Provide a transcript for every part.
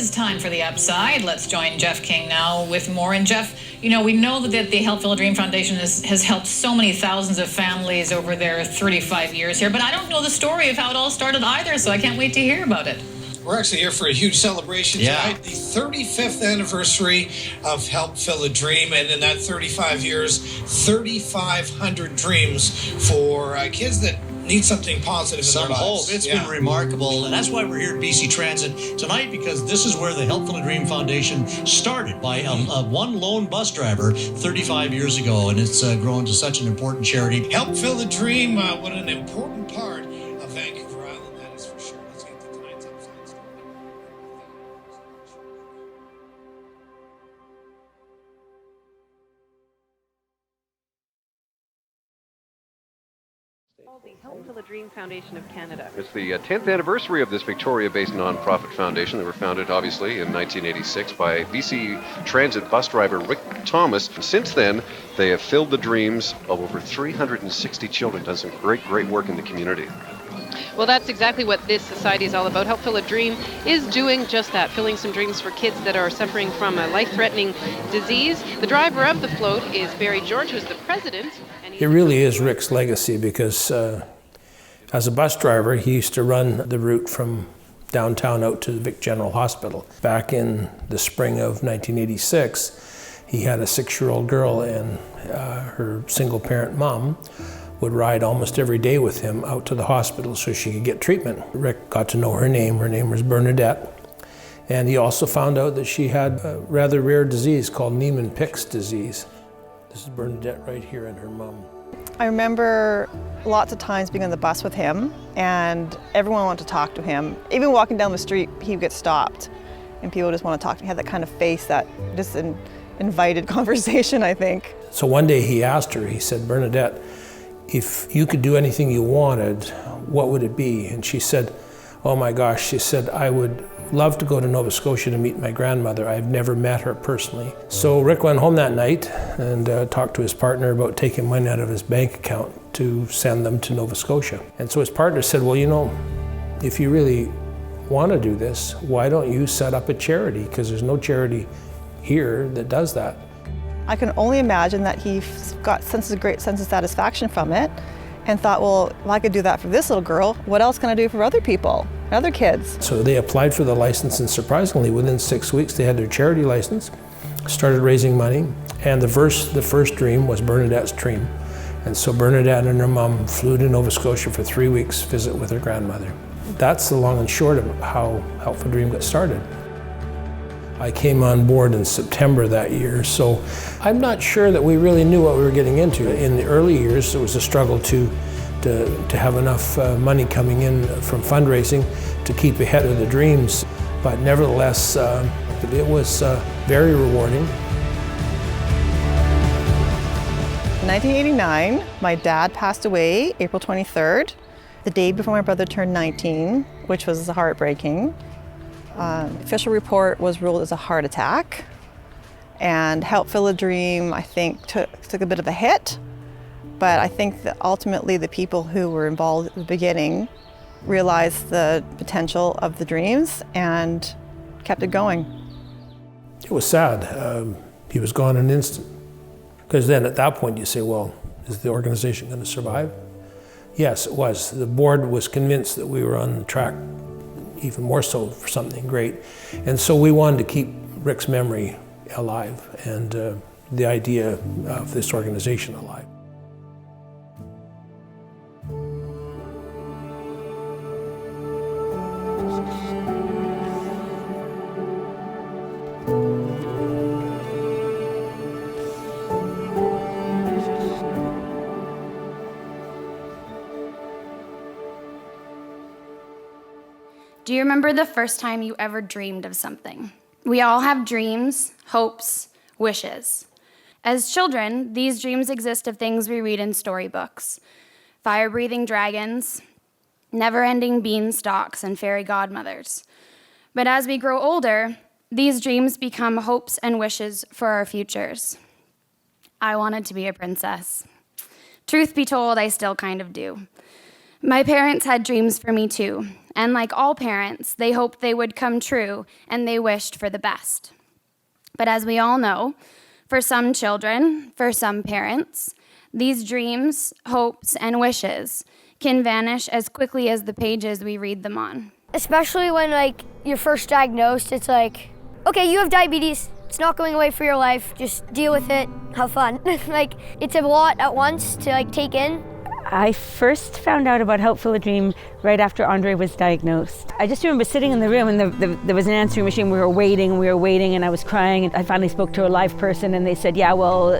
is time for the Upside. Let's join Jeff King now with more. And Jeff, you know, we know that the Help Fill a Dream Foundation has helped so many thousands of families over their 35 years here, but I don't know the story of how it all started either, so I can't wait to hear about it. We're actually here for a huge celebration tonight, the 35th anniversary of Help Fill a Dream, and in that 35 years, 3,500 dreams for kids that need something positive in their lives. Some hope. It's been remarkable, and that's why we're here at BC Transit tonight, because this is where the Help Fill a Dream Foundation started by one lone bus driver 35 years ago, and it's grown to such an important charity. Help Fill a Dream, what an important part of Vancouver Island, that is for sure. Let's get to tonight's Upside story. The Help Fill a Dream Foundation of Canada. It's the 10th anniversary of this Victoria-based nonprofit foundation. They were founded, obviously, in 1986 by BC Transit bus driver Rick Thomas. Since then, they have filled the dreams of over 360 children, done some great work in the community. Well, that's exactly what this society is all about. Help Fill a Dream is doing just that, filling some dreams for kids that are suffering from a life-threatening disease. The driver of the float is Barry George, who's the president. And it really is Rick's legacy, because as a bus driver, he used to run the route from downtown out to the Vic General Hospital. Back in the spring of 1986, he had a 6-year-old girl, and her single-parent mom would ride almost every day with him out to the hospital so she could get treatment. Rick got to know her name. Her name was Bernadette. And he also found out that she had a rather rare disease called Niemann-Pick's disease. This is Bernadette right here and her mom. I remember lots of times being on the bus with him, and everyone wanted to talk to him. Even walking down the street, he would get stopped and people just want to talk to him. He had that kind of face that just invited conversation, I think. So one day he asked her, he said, "Bernadette, if you could do anything you wanted, what would it be?" And she said, "Oh my gosh," she said, "I would love to go to Nova Scotia to meet my grandmother. I've never met her personally." So Rick went home that night and talked to his partner about taking money out of his bank account to send them to Nova Scotia. And so his partner said, "Well, you know, if you really want to do this, why don't you set up a charity? Because there's no charity here that does that." I can only imagine that he got a great sense of satisfaction from it and thought, well, if I could do that for this little girl, what else can I do for other people, other kids? So they applied for the license, and surprisingly, within 6 weeks, they had their charity license, started raising money, and the first dream was Bernadette's dream. And so Bernadette and her mom flew to Nova Scotia for 3 weeks to visit with her grandmother. That's the long and short of how Help Fill a Dream got started. I came on board in September that year, so I'm not sure that we really knew what we were getting into. In the early years, it was a struggle to have enough money coming in from fundraising to keep ahead of the dreams, but nevertheless, it was very rewarding. In 1989, my dad passed away April 23rd, the day before my brother turned 19, which was heartbreaking. Official report was ruled as a heart attack, and Help Fill a Dream, I think, took a bit of a hit, but I think that ultimately the people who were involved at the beginning realized the potential of the dreams and kept it going. It was sad. He was gone in an instant. Because then at that point you say, well, is the organization going to survive? Yes, it was. The board was convinced that we were on the track, even more so, for something great. And so we wanted to keep Rick's memory alive and the idea of this organization alive. Do you remember the first time you ever dreamed of something? We all have dreams, hopes, wishes. As children, these dreams exist of things we read in storybooks. Fire-breathing dragons, never-ending beanstalks, and fairy godmothers. But as we grow older, these dreams become hopes and wishes for our futures. I wanted to be a princess. Truth be told, I still kind of do. My parents had dreams for me too, And like all parents, they hoped they would come true and they wished for the best. But as we all know, for some children, for some parents, these dreams, hopes, and wishes can vanish as quickly as the pages we read them on. Especially when you're first diagnosed, it's like, okay, you have diabetes. It's not going away for your life. Just deal with it. Have fun. It's a lot at once to take in. I first found out about Help Fill a Dream right after Andre was diagnosed. I just remember sitting in the room and there was an answering machine. We were waiting, and I was crying. And I finally spoke to a live person, and they said, yeah, well,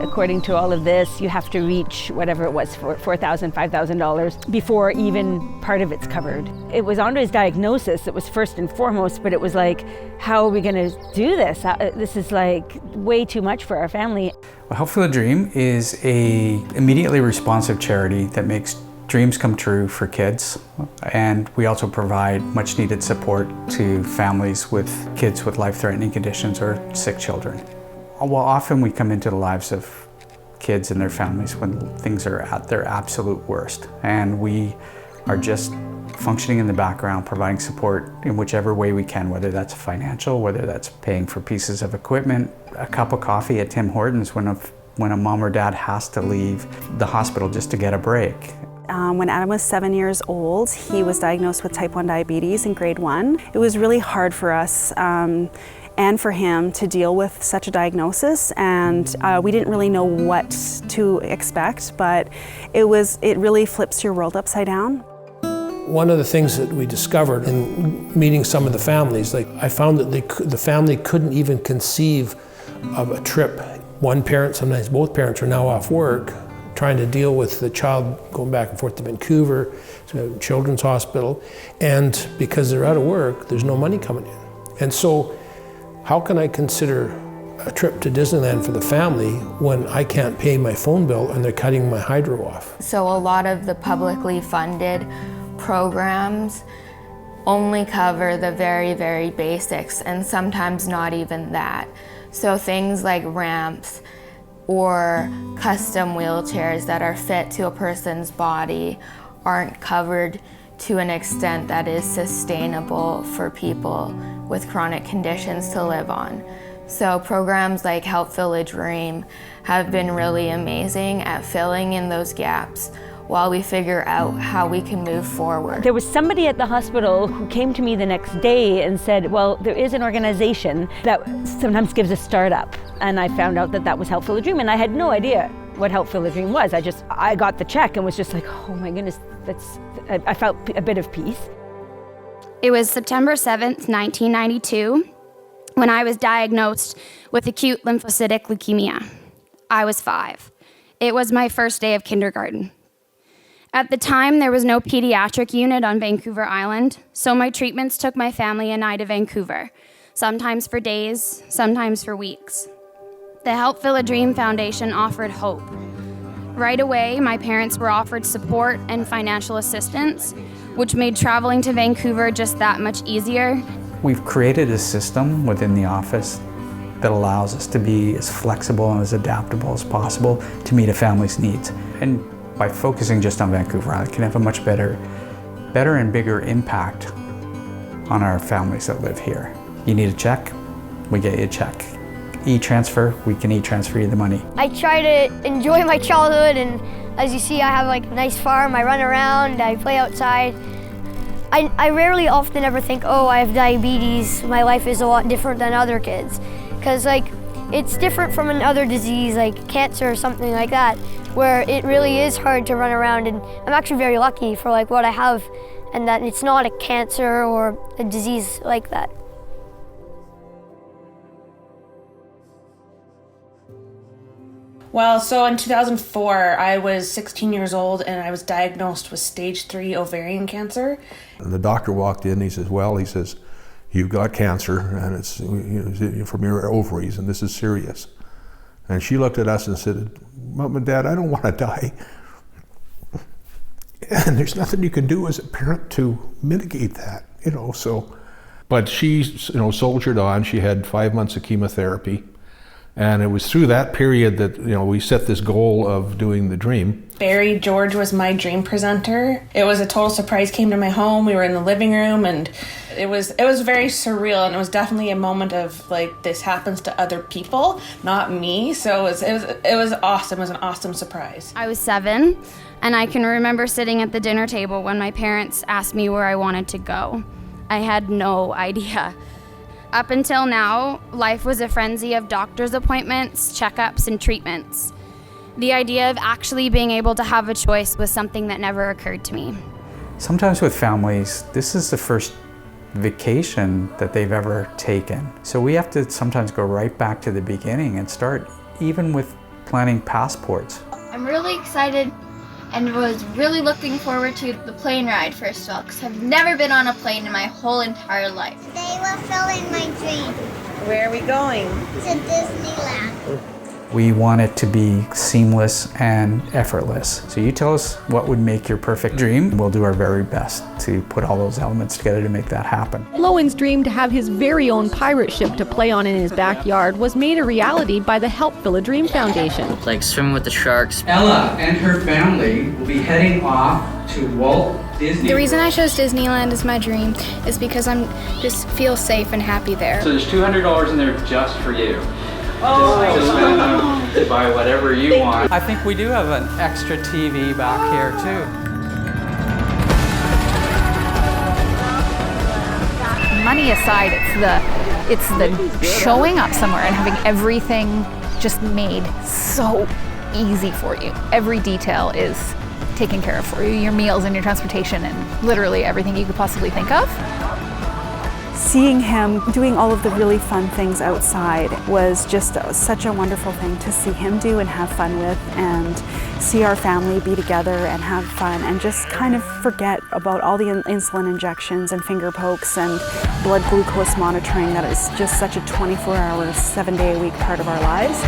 according to all of this, you have to reach whatever it was, $4,000, $5,000 before even part of it's covered. It was Andre's diagnosis that was first and foremost, but it was like, how are we going to do this? This is way too much for our family. Well, Help Fill a Dream is a immediately responsive charity that makes dreams come true for kids, and we also provide much needed support to families with kids with life-threatening conditions or sick children. Well, often we come into the lives of kids and their families when things are at their absolute worst, and we are just functioning in the background, providing support in whichever way we can, whether that's financial, whether that's paying for pieces of equipment, a cup of coffee at Tim Hortons when a mom or dad has to leave the hospital just to get a break. When Adam was 7 years old, he was diagnosed with type 1 diabetes in grade 1. It was really hard for us and for him to deal with such a diagnosis, and we didn't really know what to expect, but it really flips your world upside down. One of the things that we discovered in meeting some of the families, I found that the family couldn't even conceive of a trip. One parent, sometimes both parents, are now off work, trying to deal with the child going back and forth to Vancouver, to Children's Hospital, and because they're out of work, there's no money coming in. And so, how can I consider a trip to Disneyland for the family when I can't pay my phone bill and they're cutting my hydro off? So a lot of the publicly funded programs only cover the very, very basics, and sometimes not even that. So things like ramps or custom wheelchairs that are fit to a person's body aren't covered to an extent that is sustainable for people with chronic conditions to live on. So programs like Help Fill a Dream have been really amazing at filling in those gaps while we figure out how we can move forward. There was somebody at the hospital who came to me the next day and said, well, there is an organization that sometimes gives a startup. And I found out that was Help Fill a Dream, and I had no idea what Help Fill a Dream was. I got the check and was just like, oh my goodness, I felt a bit of peace. It was September 7th, 1992, when I was diagnosed with acute lymphocytic leukemia. I was 5. It was my first day of kindergarten. At the time, there was no pediatric unit on Vancouver Island, so my treatments took my family and I to Vancouver, sometimes for days, sometimes for weeks. The Help Fill a Dream Foundation offered hope. Right away, my parents were offered support and financial assistance, which made traveling to Vancouver just that much easier. We've created a system within the office that allows us to be as flexible and as adaptable as possible to meet a family's needs. And by focusing just on Vancouver Island, can have a much better and bigger impact on our families that live here. You need a check, we get you a check. E-transfer, we can e-transfer you the money. I try to enjoy my childhood, and as you see, I have a nice farm. I run around, I play outside. I rarely often ever think, oh, I have diabetes, my life is a lot different than other kids. Because it's different from another disease like cancer or something like that, where it really is hard to run around, and I'm actually very lucky for what I have, and that it's not a cancer or a disease like that. Well, so in 2004, I was 16 years old and I was diagnosed with stage 3 ovarian cancer. And the doctor walked in, he says, you've got cancer and it's from your ovaries and this is serious. And she looked at us and said, Mom and Dad, I don't want to die. And there's nothing you can do as a parent to mitigate that, so. But she, soldiered on. She had 5 months of chemotherapy. And it was through that period that, we set this goal of doing the dream. Barry George was my dream presenter. It was a total surprise, came to my home. We were in the living room, and it was very surreal, and it was definitely a moment of like, this happens to other people, not me. So it was awesome. It was an awesome surprise. I was 7, and I can remember sitting at the dinner table when my parents asked me where I wanted to go. I had no idea. Up until now, life was a frenzy of doctor's appointments, checkups, and treatments. The idea of actually being able to have a choice was something that never occurred to me. Sometimes with families, this is the first vacation that they've ever taken. So we have to sometimes go right back to the beginning and start even with planning passports. I'm really excited and was really looking forward to the plane ride, first of all, because I've never been on a plane in my whole entire life. Today we're filling my dream. Where are we going? To Disneyland. We want it to be seamless and effortless. So you tell us what would make your perfect dream. We'll do our very best to put all those elements together to make that happen. Lowen's dream to have his very own pirate ship to play on in his backyard was made a reality by the Help Fill a Dream Foundation. Like swimming with the sharks. Ella and her family will be heading off to Walt Disney. The reason I chose Disneyland as my dream is because I'm just feel safe and happy there. So there's $200 in there just for you. Oh, to buy whatever you want. I think we do have an extra TV back here too. Money aside, it's the showing up somewhere and having everything just made so easy for you. Every detail is taken care of for you. Your meals and your transportation and literally everything you could possibly think of. Seeing him doing all of the really fun things outside was just such a wonderful thing to see him do and have fun with, and see our family be together and have fun and just kind of forget about all the insulin injections and finger pokes and blood glucose monitoring that is just such a 24-hour, 7-day-a-week part of our lives.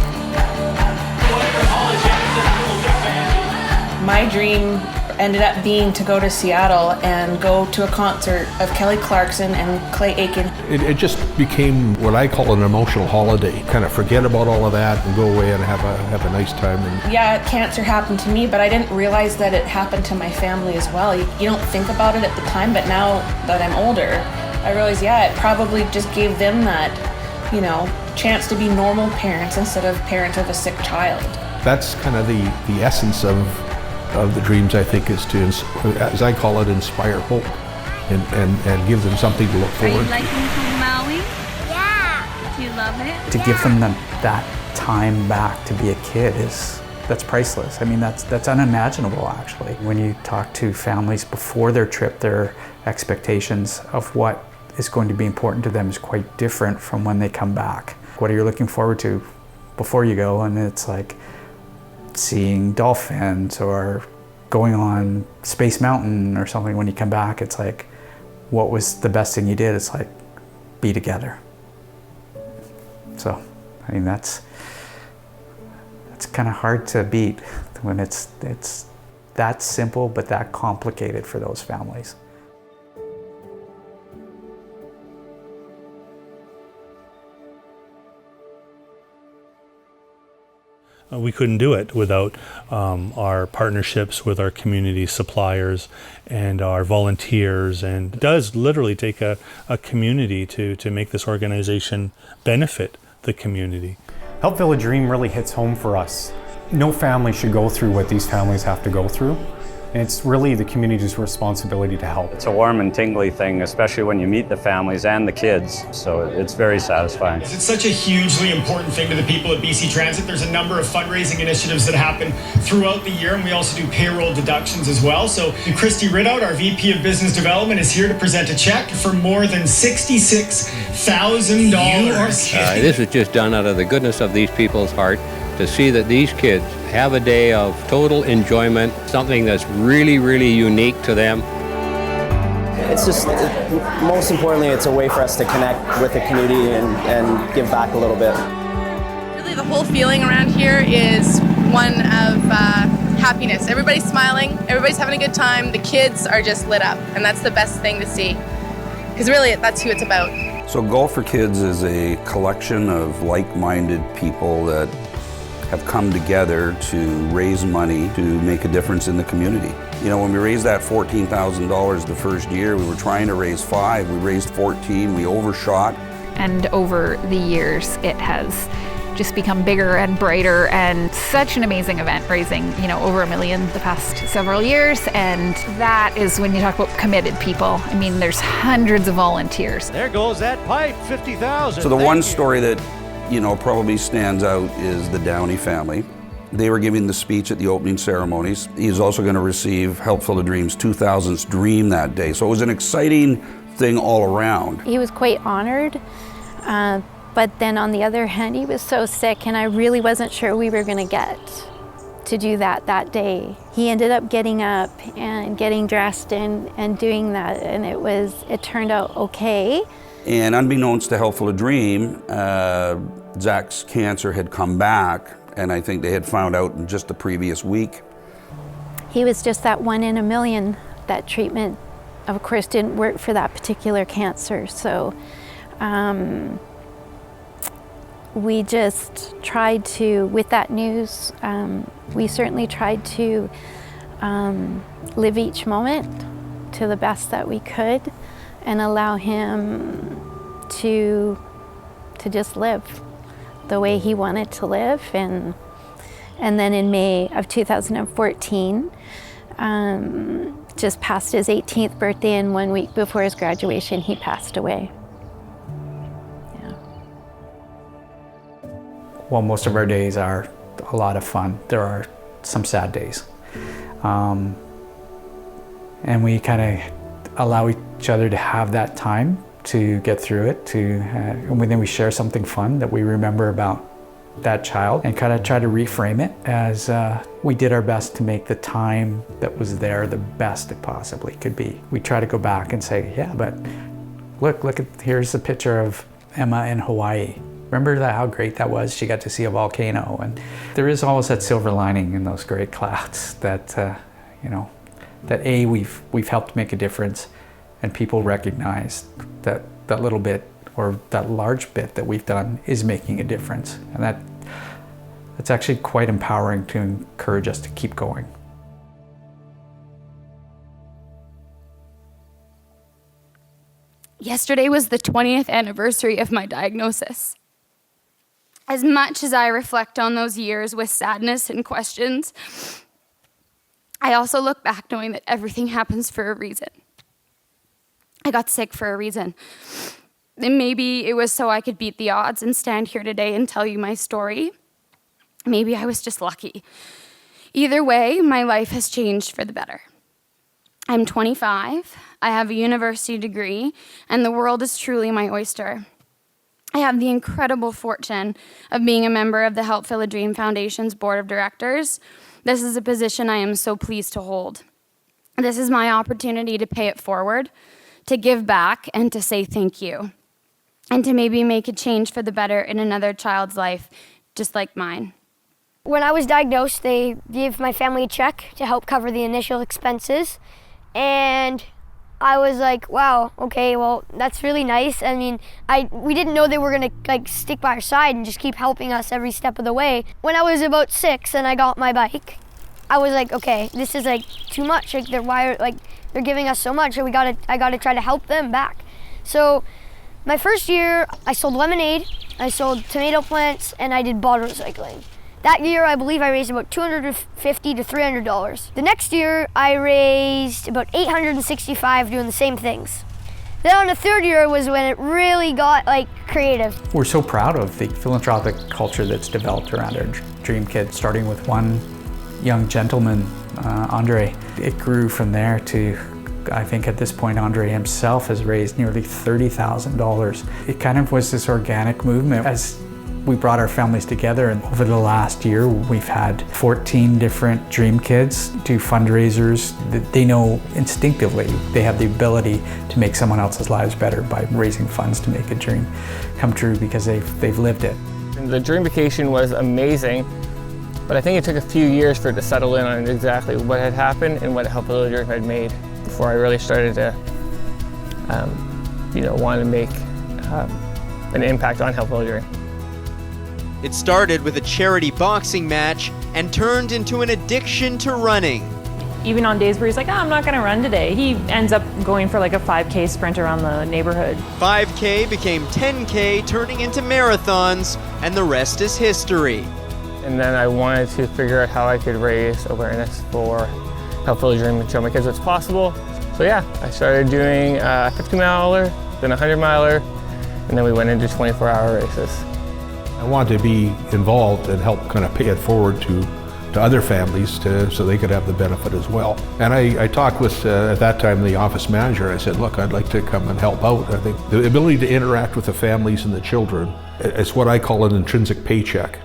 My dream ended up being to go to Seattle and go to a concert of Kelly Clarkson and Clay Aiken. It just became what I call an emotional holiday. Kind of forget about all of that and go away and have a nice time. Yeah, cancer happened to me, but I didn't realize that it happened to my family as well. You don't think about it at the time, but now that I'm older, I realize, yeah, it probably just gave them that, chance to be normal parents instead of parents of a sick child. That's kind of the essence of the dreams, I think, is to, as I call it, inspire hope and give them something to look forward to. Are you liking Maui? Yeah. Do you love it? To give them that time back to be a kid that's priceless. I mean, that's unimaginable, actually. When you talk to families before their trip, their expectations of what is going to be important to them is quite different from when they come back. What are you looking forward to before you go? And it's like seeing dolphins or going on Space Mountain or something. When you come back, it's like, what was the best thing you did? It's like, be together. So, I mean, that's kind of hard to beat when it's that simple but that complicated for those families. We couldn't do it without our partnerships with our community suppliers and our volunteers, and it does literally take a community to make this organization benefit the community. Help Fill a Dream really hits home for us. No family should go through what these families have to go through. And it's really the community's responsibility to help. It's a warm and tingly thing, especially when you meet the families and the kids, so it's very satisfying. It's such a hugely important thing to the people at BC Transit. There's a number of fundraising initiatives that happen throughout the year, and we also do payroll deductions as well. So Christy Ridout, our VP of Business Development, is here to present a check for more than $66,000. This is just done out of the goodness of these people's heart, to see that these kids have a day of total enjoyment, something that's really, really unique to them. It's just, most importantly, it's a way for us to connect with the community and give back a little bit. Really, the whole feeling around here is one of happiness. Everybody's smiling, everybody's having a good time, the kids are just lit up, and that's the best thing to see. Because really, that's who it's about. So Golf for Kids is a collection of like-minded people that have come together to raise money to make a difference in the community. You know, when we raised that $14,000 the first year, we were trying to raise 5, we raised 14, we overshot. And over the years, it has just become bigger and brighter, and such an amazing event, raising, you know, over $1 million the past several years. And that is when you talk about committed people. I mean, there's hundreds of volunteers. There goes that pipe, 50,000. So the one story that, you know, probably stands out is the Downey family. They were giving the speech at the opening ceremonies. He's also going to receive Helpful of Dreams 2000's Dream that day. So it was an exciting thing all around. He was quite honored. But then on the other hand, he was so sick, and I really wasn't sure we were going to get to do that day. He ended up getting up and getting dressed and doing that, and it turned out okay. And unbeknownst to Helpful of Dream, Zach's cancer had come back, and I think they had found out in just the previous week. He was just that 1 in a million. That treatment, of course, didn't work for that particular cancer. So we just tried to, with that news, we certainly tried to live each moment to the best that we could and allow him to just live the way he wanted to live. And then in May of 2014, just past his 18th birthday and 1 week before his graduation, he passed away. Well, most of our days are a lot of fun. There are some sad days. And we kind of allow each other to have that time to get through it, and then we share something fun that we remember about that child and kind of try to reframe it as we did our best to make the time that was there the best it possibly could be. We try to go back and say, yeah, but look at, here's a picture of Emma in Hawaii. Remember how great that was? She got to see a volcano. And there is always that silver lining in those gray clouds that, you know, that we've helped make a difference, and people recognize that that little bit or that large bit that we've done is making a difference. And that's actually quite empowering to encourage us to keep going. Yesterday was the 20th anniversary of my diagnosis. As much as I reflect on those years with sadness and questions, I also look back knowing that everything happens for a reason. I got sick for a reason. And maybe it was so I could beat the odds and stand here today and tell you my story. Maybe I was just lucky. Either way, my life has changed for the better. I'm 25, I have a university degree, and the world is truly my oyster. I have the incredible fortune of being a member of the Helpful of Dream Foundation's board of directors. This is a position I am so pleased to hold. This is my opportunity to pay it forward, to give back, and to say thank you, and to maybe make a change for the better in another child's life, just like mine. When I was diagnosed, they gave my family a check to help cover the initial expenses, and I was like, wow, okay, well, that's really nice. I mean, we didn't know they were gonna stick by our side and just keep helping us every step of the way. When I was about 6 and I got my bike, I was like, okay, this is too much. They're giving us so much, and I gotta try to help them back. So my first year, I sold lemonade, I sold tomato plants, and I did bottle recycling. That year, I believe I raised about $250 to $300. The next year, I raised about $865 doing the same things. Then on the third year was when it really got creative. We're so proud of the philanthropic culture that's developed around our Dream Kids, starting with one young gentleman, Andre. It grew from there to, I think at this point, Andre himself has raised nearly $30,000. It kind of was this organic movement as we brought our families together, and over the last year we've had 14 different Dream Kids do fundraisers that they know instinctively they have the ability to make someone else's lives better by raising funds to make a dream come true because they've lived it. The dream vacation was amazing, but I think it took a few years for it to settle in on exactly what had happened and what Helpful of Dream had made before I really started to want to make an impact on Helpful of Dream. It started with a charity boxing match and turned into an addiction to running. Even on days where he's like, I'm not gonna run today, he ends up going for like a 5K sprint around the neighborhood. 5K became 10K, turning into marathons, and the rest is history. And then I wanted to figure out how I could raise awareness for Help Fill a Dream and show my kids what's possible. So yeah, I started doing a 50-miler, then a 100-miler, and then we went into 24-hour races. I wanted to be involved and help kind of pay it forward to other families so they could have the benefit as well. And I talked with, at that time, the office manager. I said, look, I'd like to come and help out. I think the ability to interact with the families and the children is what I call an intrinsic paycheck.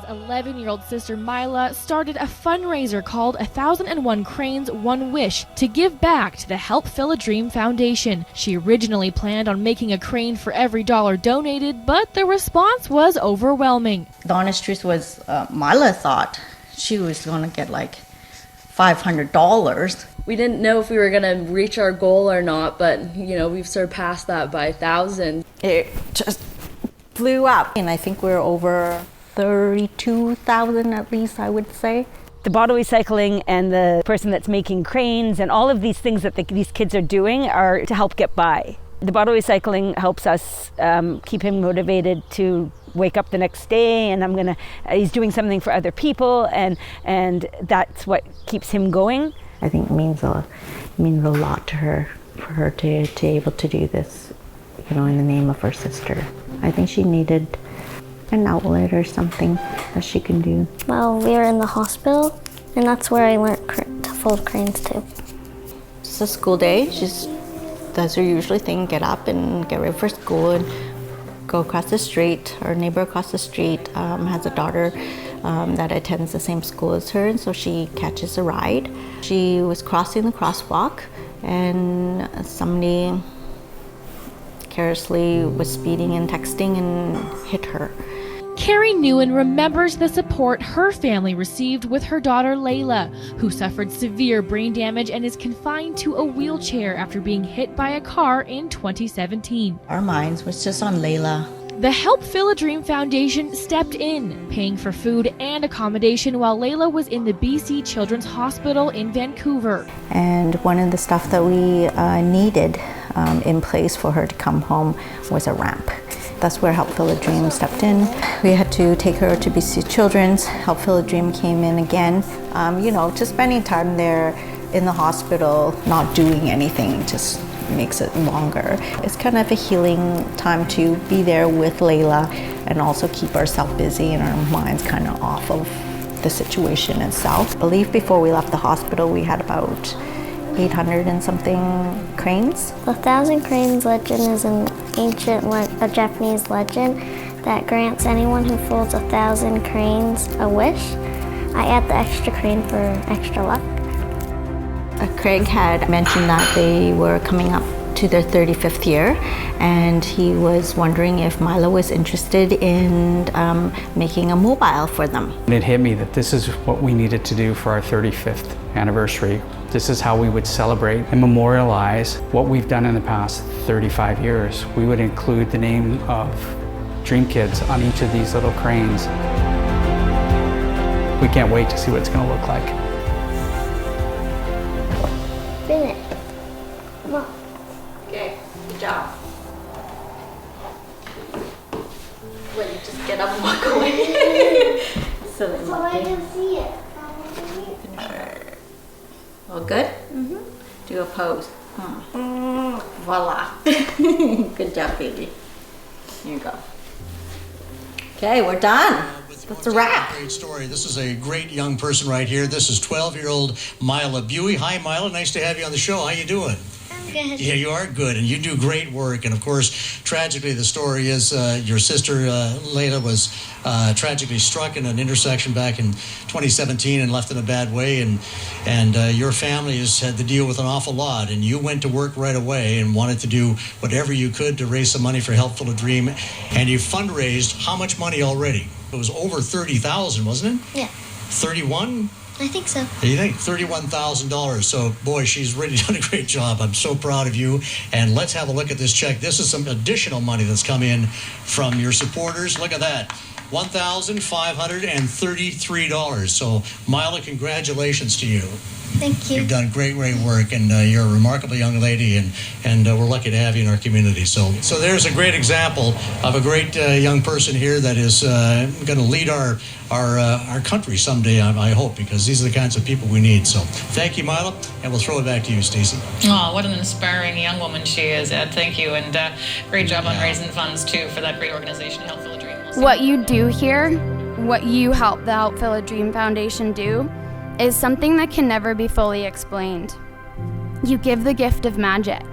11-year-old sister Mila started a fundraiser called 1001 Cranes, One Wish to give back to the Help Fill a Dream Foundation. She originally planned on making a crane for every dollar donated, but the response was overwhelming. The honest truth was Mila thought she was going to get like $500. We didn't know if we were going to reach our goal or not, but you know, we've surpassed that by 1,000. It just blew up, and I think we're over 32,000 at least, I would say. The bottle recycling and the person that's making cranes and all of these things that these kids are doing are to help get by. The bottle recycling helps us keep him motivated to wake up the next day, and he's doing something for other people, and that's what keeps him going. I think it means a lot to her, for her to able to do this, you know, in the name of her sister. I think she needed an outlet or something that she can do. Well, we were in the hospital, and that's where I learned to fold cranes too. It's a school day. She does her usual thing, get up and get ready for school and go across the street. Our neighbor across the street has a daughter that attends the same school as her, and so she catches a ride. She was crossing the crosswalk, and somebody carelessly was speeding and texting and hit her. Carrie Newen remembers the support her family received with her daughter Layla, who suffered severe brain damage and is confined to a wheelchair after being hit by a car in 2017. Our minds was just on Layla. The Help Fill a Dream Foundation stepped in, paying for food and accommodation while Layla was in the BC Children's Hospital in Vancouver. And one of the stuff that we needed in place for her to come home was a ramp. That's where Help Fill a Dream stepped in. We had to take her to BC Children's. Help Fill a Dream came in again. You know, just spending time there in the hospital, not doing anything, just makes it longer. It's kind of a healing time to be there with Layla and also keep ourselves busy and our minds kind of off of the situation itself. I believe before we left the hospital, we had about 800 and something cranes. The 1,000 Cranes legend is an ancient a Japanese legend that grants anyone who folds 1,000 cranes a wish. I add the extra crane for extra luck. Craig had mentioned that they were coming up to their 35th year, and he was wondering if Mila was interested in making a mobile for them. And it hit me that this is what we needed to do for our 35th anniversary. This is how we would celebrate and memorialize what we've done in the past 35 years. We would include the name of Dream Kids on each of these little cranes. We can't wait to see what it's going to look like. Spin it. Come on. Okay, good job. Wait, just get up and walk away. So I can see it. All good? Mm-hmm. Do a pose. Voila. Good job, baby. Here you go. Okay, we're done. That's a wrap. Great story. This is a great young person right here. This is 12-year-old Mila Buey. Hi, Mila. Nice to have you on the show. How you doing? Good. Yeah, you are good, and you do great work. And of course, tragically, the story is your sister Layla was tragically struck in an intersection back in 2017 and left in a bad way. And your family has had to deal with an awful lot. And you went to work right away and wanted to do whatever you could to raise some money for Help Fill a Dream. And you fundraised how much money already? It was over 30,000, wasn't it? Yeah. 31? I think so. You think $31,000. So, boy, she's really done a great job. I'm so proud of you. And let's have a look at this check. This is some additional money that's come in from your supporters. Look at that. $1,533. So, Mila, congratulations to you. Thank you. You've done great work, and you're a remarkable young lady, and we're lucky to have you in our community. So there's a great example of a great young person here that is going to lead our country someday, I hope, because these are the kinds of people we need. So thank you, Mila, and we'll throw it back to you, Stacey. Oh, what an inspiring young woman she is, Ed. Thank you, and great job on raising funds, too, for that great organization, Help Fill a Dream. What you do here, what you help the Help Fill a Dream Foundation do, is something that can never be fully explained. You give the gift of magic.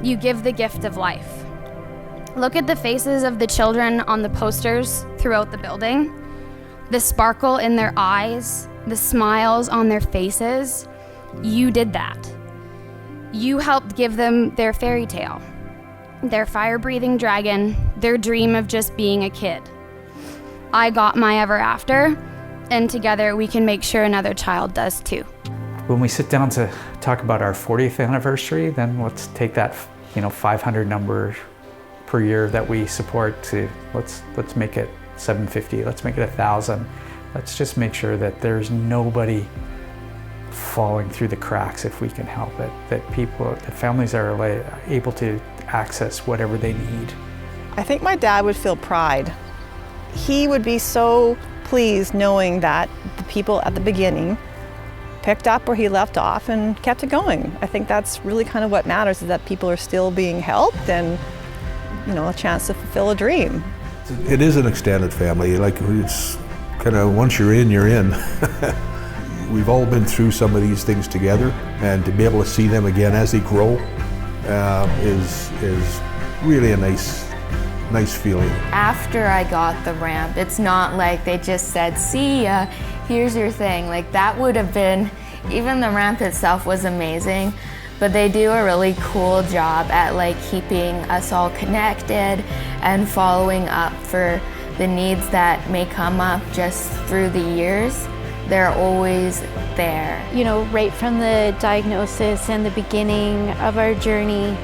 You give the gift of life. Look at the faces of the children on the posters throughout the building, the sparkle in their eyes, the smiles on their faces. You did that. You helped give them their fairy tale, their fire-breathing dragon, their dream of just being a kid. I got my ever after, and together we can make sure another child does too. When we sit down to talk about our 40th anniversary, then let's take that 500 number per year that we support to let's make it 750, let's make it 1,000. Let's just make sure that there's nobody falling through the cracks if we can help it, that families are able to access whatever they need. I think my dad would feel pride. He would be so pleased knowing that the people at the beginning picked up where he left off and kept it going. I think that's really kind of what matters, is that people are still being helped and, a chance to fulfill a dream. It is an extended family. Like, it's kind of, once you're in, you're in. We've all been through some of these things together, and to be able to see them again as they grow is really a nice feeling. After I got the ramp, it's not like they just said, see ya, here's your thing. Like, that would have been, even the ramp itself was amazing, but they do a really cool job at keeping us all connected and following up for the needs that may come up just through the years. They're always there. Right from the diagnosis and the beginning of our journey,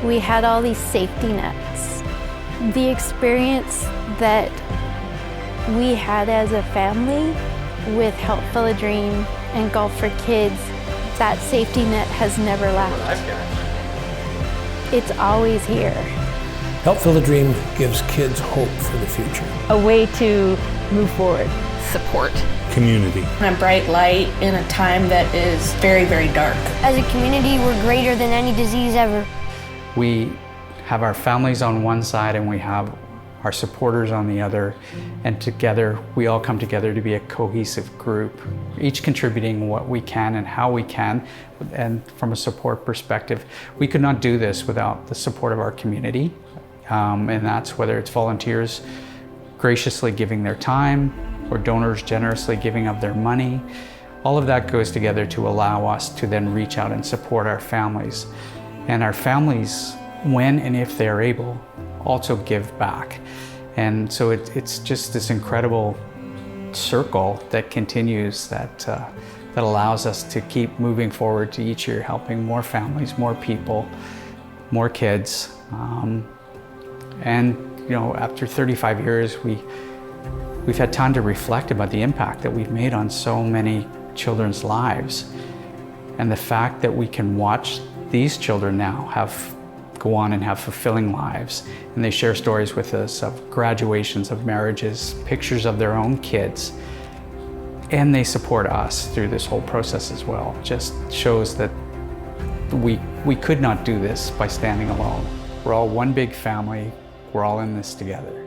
we had all these safety nets. The experience that we had as a family with Help Fill a Dream and Golf for Kids, that safety net has never left. It's always here. Help Fill a Dream gives kids hope for the future. A way to move forward. Support. Community. And a bright light in a time that is very, very dark. As a community, we're greater than any disease ever. We have our families on one side and we have our supporters on the other, and together we all come together to be a cohesive group, each contributing what we can and how we can. And from a support perspective, we could not do this without the support of our community, and that's whether it's volunteers graciously giving their time or donors generously giving of their money. All of that goes together to allow us to then reach out and support our families. And our families, when and if they're able, also give back. And so it's just this incredible circle that continues, that allows us to keep moving forward to each year, helping more families, more people, more kids. And after 35 years, we've had time to reflect about the impact that we've made on so many children's lives. And the fact that we can watch these children now go on and have fulfilling lives. And they share stories with us of graduations, of marriages, pictures of their own kids. And they support us through this whole process as well. Just shows that we could not do this by standing alone. We're all one big family. We're all in this together.